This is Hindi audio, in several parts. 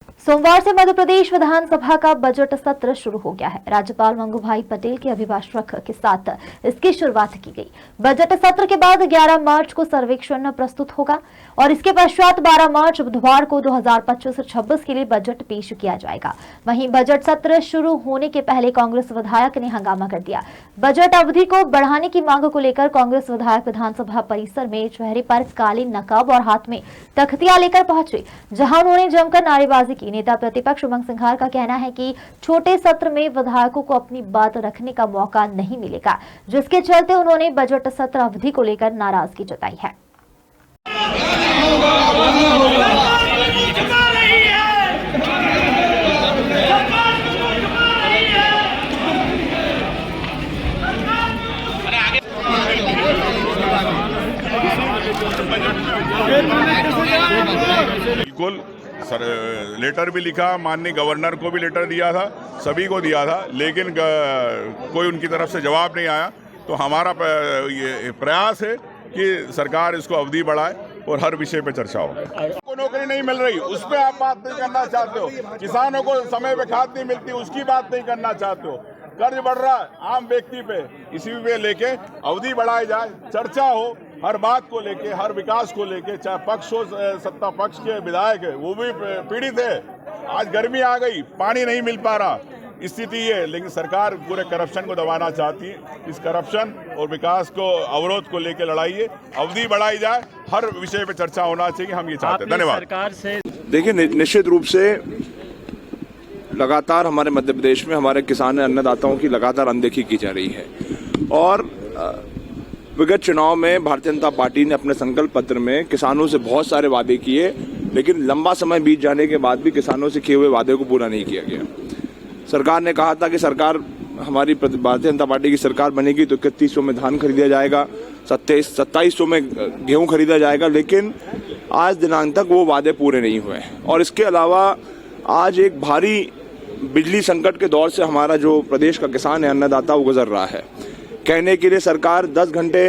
सोमवार से मध्य प्रदेश विधानसभा का बजट सत्र शुरू हो गया है। राज्यपाल मंगूभाई पटेल के अभिभाषण के साथ इसकी शुरुआत की गई। बजट सत्र के बाद 11 मार्च को सर्वेक्षण प्रस्तुत होगा और इसके पश्चात 12 मार्च बुधवार को 2025-26 के लिए बजट पेश किया जाएगा। वहीं बजट सत्र शुरू होने के पहले कांग्रेस विधायक ने हंगामा कर दिया। बजट अवधि को बढ़ाने की मांग को लेकर कांग्रेस विधायक विधानसभा परिसर में चेहरे पर काली नकाब और हाथ में तख्तियां लेकर पहुंचे, जहां उन्होंने जमकर नारेबाजी की। नेता प्रतिपक्ष उमंग सिंघार का कहना है कि छोटे सत्र में विधायकों को अपनी बात रखने का मौका नहीं मिलेगा, जिसके चलते उन्होंने बजट सत्र अवधि को लेकर नाराजगी जताई है। बिल्कुल सर, लेटर भी लिखा, माननीय गवर्नर को भी लेटर दिया था, सभी को दिया था, लेकिन कोई उनकी तरफ से जवाब नहीं आया। तो हमारा ये प्रयास है कि सरकार इसको अवधि बढ़ाए और हर विषय पे चर्चा हो। को नौकरी नहीं मिल रही, उस पर आप बात नहीं करना चाहते हो। किसानों को समय पे खाद नहीं मिलती, उसकी बात नहीं करना चाहते हो। कर्ज बढ़ रहा है आम व्यक्ति पे, इसी पे लेके अवधि बढ़ाई जाए, चर्चा हो हर बात को लेके, हर विकास को लेके। चाहे पक्ष हो, सत्ता पक्ष के विधायक है वो भी पीड़ित है। आज गर्मी आ गई, पानी नहीं मिल पा रहा, स्थिति है। लेकिन सरकार पूरे करप्शन को दबाना चाहती है। इस करप्शन और विकास को अवरोध को लेकर लड़ाई है, अवधि बढ़ाई जाए, हर विषय पे चर्चा होना चाहिए, हम ये चाहते हैं। धन्यवाद। सरकार से देखिए, निश्चित रूप से लगातार हमारे मध्य प्रदेश में हमारे किसान अन्नदाताओं की लगातार अनदेखी की जा रही है और विगत चुनाव में भारतीय जनता पार्टी ने अपने संकल्प पत्र में किसानों से बहुत सारे वादे किए, लेकिन लंबा समय बीत जाने के बाद भी किसानों से किए हुए वादे को पूरा नहीं किया गया। सरकार ने कहा था कि सरकार हमारी भारतीय जनता पार्टी की सरकार बनेगी तो 3100 में धान खरीदा जाएगा, 2700 में गेहूं खरीदा जाएगा, लेकिन आज दिनांक तक वो वादे पूरे नहीं हुए। और इसके अलावा आज एक भारी बिजली संकट के दौर से हमारा जो प्रदेश का किसान है, अन्नदाता, वो गुजर रहा है। कहने के लिए सरकार 10 घंटे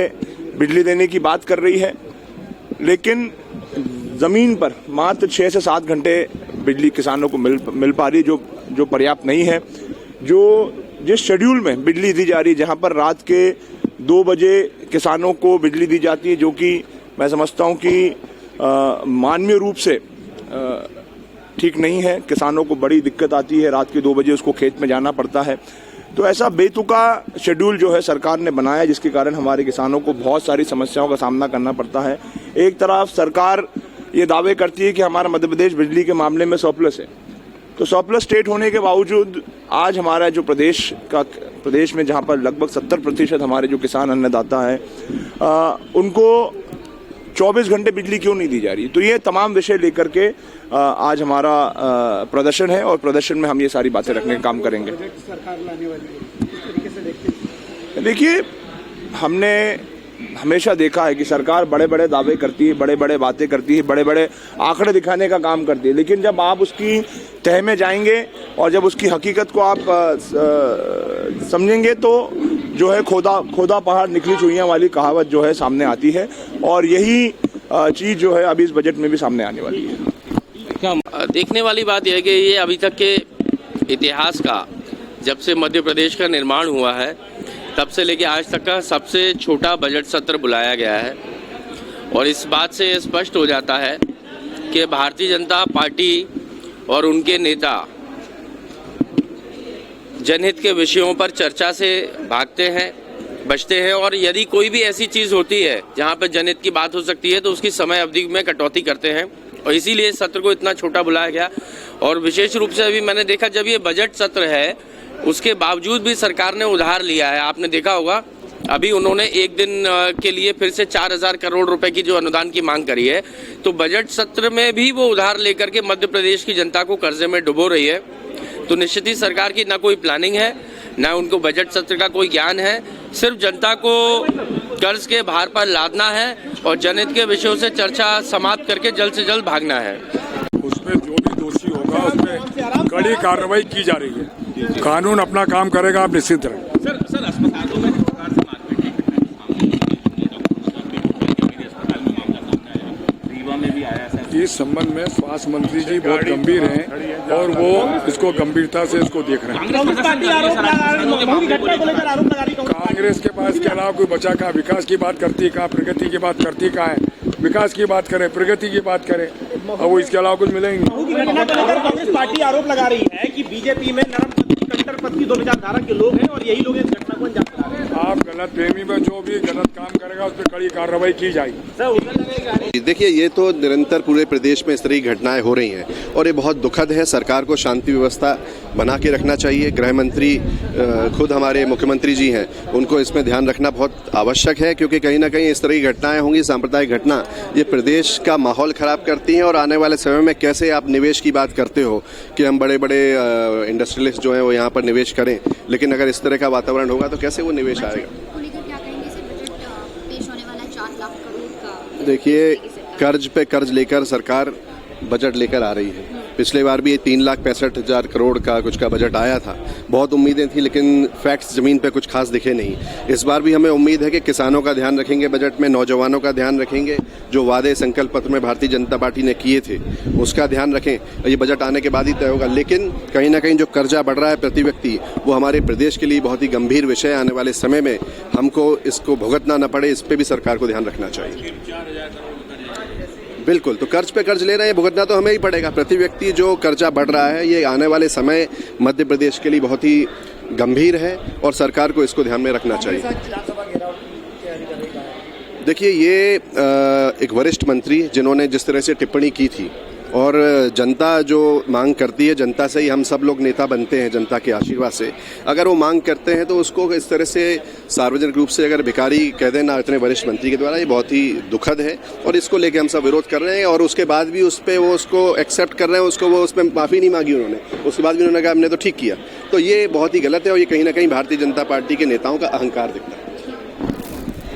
बिजली देने की बात कर रही है, लेकिन जमीन पर मात्र 6 से 7 घंटे बिजली किसानों को मिल पा रही, जो पर्याप्त नहीं है। जिस शेड्यूल में बिजली दी जा रही है, जहां पर रात के 2 बजे किसानों को बिजली दी जाती है, जो कि मैं समझता हूं कि मानवीय रूप से ठीक नहीं है। किसानों को बड़ी दिक्कत आती है, रात के 2 बजे उसको खेत में जाना पड़ता है। तो ऐसा बेतुका शेड्यूल जो है सरकार ने बनाया, जिसके कारण हमारे किसानों को बहुत सारी समस्याओं का सामना करना पड़ता है। एक तरफ सरकार ये दावे करती है कि हमारा मध्य प्रदेश बिजली के मामले में सरप्लस है, तो सरप्लस स्टेट होने के बावजूद आज हमारा जो प्रदेश में जहां पर लगभग 70% हमारे जो किसान अन्नदाता हैं, उनको 24 घंटे बिजली क्यों नहीं दी जा रही। तो ये तमाम विषय लेकर के आज हमारा प्रदर्शन है और प्रदर्शन में हम ये सारी बातें रखने का काम करेंगे। देखिए, हमने हमेशा देखा है कि सरकार बड़े बड़े दावे करती है, बड़े बड़े बातें करती है, बड़े बड़े आंकड़े दिखाने का काम करती है, लेकिन जब आप उसकी तह में जाएंगे और जब उसकी हकीकत को आप समझेंगे तो जो है खोदा पहाड़ निकली चुइयां वाली कहावत जो है सामने आती है। और यही चीज जो है अभी इस बजट में भी सामने आने वाली है। देखने वाली बात यह है कि ये अभी तक के इतिहास का, जब से मध्य प्रदेश का निर्माण हुआ है तब से लेके आज तक का सबसे छोटा बजट सत्र बुलाया गया है। और इस बात से स्पष्ट हो जाता है कि भारतीय जनता पार्टी और उनके नेता जनहित के विषयों पर चर्चा से भागते हैं, बचते हैं, और यदि कोई भी ऐसी चीज़ होती है जहां पर जनहित की बात हो सकती है तो उसकी समय अवधि में कटौती करते हैं। और इसीलिए इस सत्र को इतना छोटा बुलाया गया। और विशेष रूप से अभी मैंने देखा, जब ये बजट सत्र है उसके बावजूद भी सरकार ने उधार लिया है। आपने देखा होगा, अभी उन्होंने एक दिन के लिए फिर से 4000 करोड़ रुपए की जो अनुदान की मांग करी है, तो बजट सत्र में भी वो उधार लेकर के मध्य प्रदेश की जनता को कर्जे में डुबो रही है। तो निश्चित ही सरकार की ना कोई प्लानिंग है, ना उनको बजट सत्र का कोई ज्ञान है। सिर्फ जनता को कर्ज के भार पर लादना है और जनहित के विषयों से चर्चा समाप्त करके जल्द से जल्द भागना है। उसमें जो भी दोषी होगा उस पर कड़ी कार्रवाई की जा रही है। कानून अपना काम करेगा, आप निश्चित रहें। सर अस्पतालों में इस इस संबंध में स्वास्थ्य मंत्री जी बहुत गंभीर हैं और वो इसको गंभीरता से इसको देख रहे हैं। कांग्रेस के पास के अलावा कोई बचा कहाँ? विकास की बात करती है कहाँ? प्रगति की बात करती कहाँ है? विकास की बात करे, प्रगति की बात करे, और वो इसके अलावा कुछ मिलेंगे। कांग्रेस पार्टी आरोप लगा रही है कि बीजेपी में नरम पत्नी कट्टर पत्नी दो विचारधारा के लोग हैं और यही लोग इस घटना को अंजाम दे रहे हैं। आप गलत फहमी में जो भी गलत काम करेगा उस पर कड़ी कार्रवाई की जाएगी। देखिए, ये तो निरंतर पूरे प्रदेश में इस तरह की घटनाएं हो रही हैं और ये बहुत दुखद है। सरकार को शांति व्यवस्था बना के रखना चाहिए। गृह मंत्री खुद हमारे मुख्यमंत्री जी हैं, उनको इसमें ध्यान रखना बहुत आवश्यक है, क्योंकि कहीं ना कहीं इस तरह की घटनाएं होंगी, सांप्रदायिक घटना, ये प्रदेश का माहौल खराब करती हैं। और आने वाले समय में कैसे आप निवेश की बात करते हो कि हम बड़े बड़े इंडस्ट्रियलिस्ट जो हैं वो यहाँ पर निवेश करें, लेकिन अगर इस तरह का वातावरण होगा तो कैसे वो निवेश आएगा? देखिए, कर्ज पे कर्ज लेकर सरकार बजट लेकर आ रही है। पिछले बार भी 3,65,000 करोड़ का कुछ का बजट आया था। बहुत उम्मीदें थी, लेकिन फैक्ट्स ज़मीन पे कुछ खास दिखे नहीं। इस बार भी हमें उम्मीद है कि किसानों का ध्यान रखेंगे बजट में, नौजवानों का ध्यान रखेंगे, जो वादे संकल्प पत्र में भारतीय जनता पार्टी ने किए थे उसका ध्यान रखें। ये बजट आने के बाद ही तय होगा। लेकिन कहीं ना कहीं जो कर्जा बढ़ रहा है प्रति व्यक्ति, वो हमारे प्रदेश के लिए बहुत ही गंभीर विषय है। आने वाले समय में हमको इसको भुगतना न पड़े, इस पर भी सरकार को ध्यान रखना चाहिए। बिल्कुल, तो कर्ज पे कर्ज ले रहे हैं, भुगतना तो हमें ही पड़ेगा। प्रति व्यक्ति जो कर्जा बढ़ रहा है, ये आने वाले समय मध्य प्रदेश के लिए बहुत ही गंभीर है और सरकार को इसको ध्यान में रखना चाहिए। देखिए, ये एक वरिष्ठ मंत्री जिन्होंने जिस तरह से टिप्पणी की थी, और जनता जो मांग करती है, जनता से ही हम सब लोग नेता बनते हैं, जनता के आशीर्वाद से। अगर वो मांग करते हैं तो उसको इस तरह से सार्वजनिक रूप से अगर भिखारी कह देना इतने वरिष्ठ मंत्री के द्वारा, ये बहुत ही दुखद है और इसको लेके हम सब विरोध कर रहे हैं। और उसके बाद भी उस पर वो उसको एक्सेप्ट कर रहे हैं, उसको वो उस पर माफ़ी नहीं मांगी उन्होंने। उसके बाद भी उन्होंने कहा हमने तो ठीक किया। तो ये बहुत ही गलत है और ये कहीं ना कहीं भारतीय जनता पार्टी के नेताओं का अहंकार दिखता है।